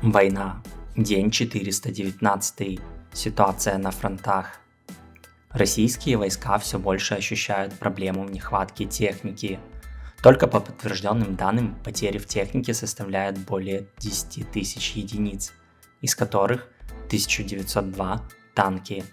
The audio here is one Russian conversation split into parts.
Война. День 419. Ситуация на фронтах. Российские войска все больше ощущают проблему в нехватке техники. Только по подтвержденным данным, потери в технике составляют более 10 тысяч единиц, из которых 1902 танки.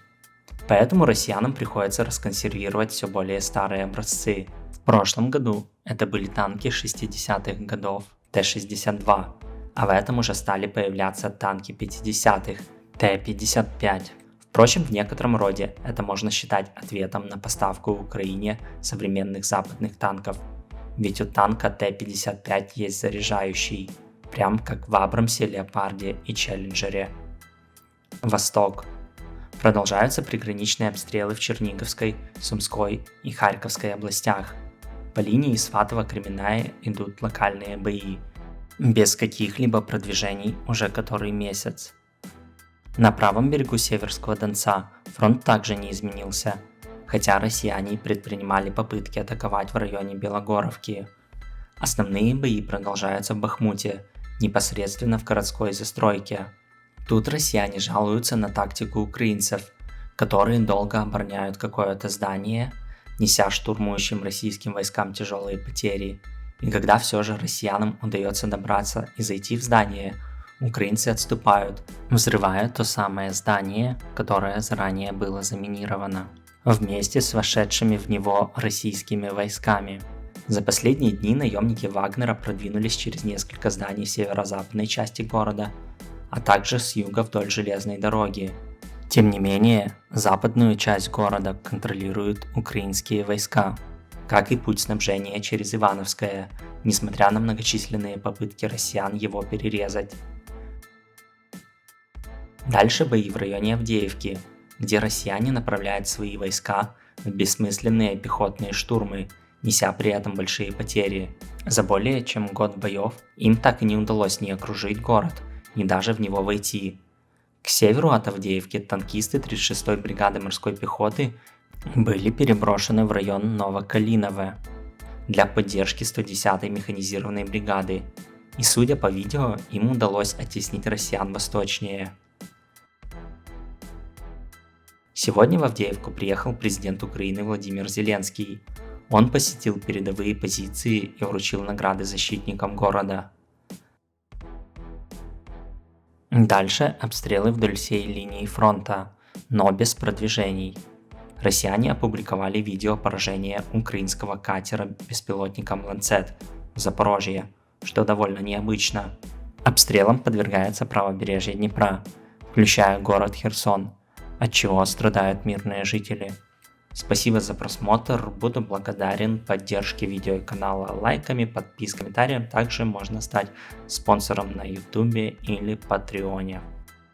Поэтому россиянам приходится расконсервировать все более старые образцы. В прошлом году это были танки 60-х годов Т-62, а в этом уже стали появляться танки 50-х Т-55. Впрочем, в некотором роде это можно считать ответом на поставку Украине современных западных танков. Ведь у танка Т-55 есть заряжающий, прям как в Абрамсе, Леопарде и Челленджере. Восток. Продолжаются приграничные обстрелы в Черниговской, Сумской и Харьковской областях. По линии Сватово-Кременная идут локальные бои, без каких-либо продвижений уже который месяц. На правом берегу Северского Донца фронт также не изменился, хотя россияне предпринимали попытки атаковать в районе Белогоровки. Основные бои продолжаются в Бахмуте, непосредственно в городской застройке. Тут россияне жалуются на тактику украинцев, которые долго обороняют какое-то здание, неся штурмующим российским войскам тяжелые потери. И когда все же россиянам удается добраться и зайти в здание, украинцы отступают, взрывая то самое здание, которое заранее было заминировано, вместе с вошедшими в него российскими войсками. За последние дни наемники Вагнера продвинулись через несколько зданий в северо-западной части города, а также с юга вдоль железной дороги. Тем не менее, западную часть города контролируют украинские войска, как и путь снабжения через Ивановское, несмотря на многочисленные попытки россиян его перерезать. Дальше бои в районе Авдеевки, где россияне направляют свои войска в бессмысленные пехотные штурмы, неся при этом большие потери. За более чем год боев им так и не удалось ни окружить город, ни даже в него войти. К северу от Авдеевки танкисты 36-й бригады морской пехоты были переброшены в район Новокалиново для поддержки 110-й механизированной бригады, и судя по видео, им удалось оттеснить россиян восточнее. Сегодня в Авдеевку приехал президент Украины Владимир Зеленский. Он посетил передовые позиции и вручил награды защитникам города. Дальше обстрелы вдоль всей линии фронта, но без продвижений. Россияне опубликовали видео поражения украинского катера беспилотником «Ланцет» в Запорожье, что довольно необычно. Обстрелам подвергается правобережье Днепра, включая город Херсон, от чего страдают мирные жители. Спасибо за просмотр, буду благодарен поддержке видео и канала лайками, подпиской, комментарием. Также можно стать спонсором на YouTube или Патреоне.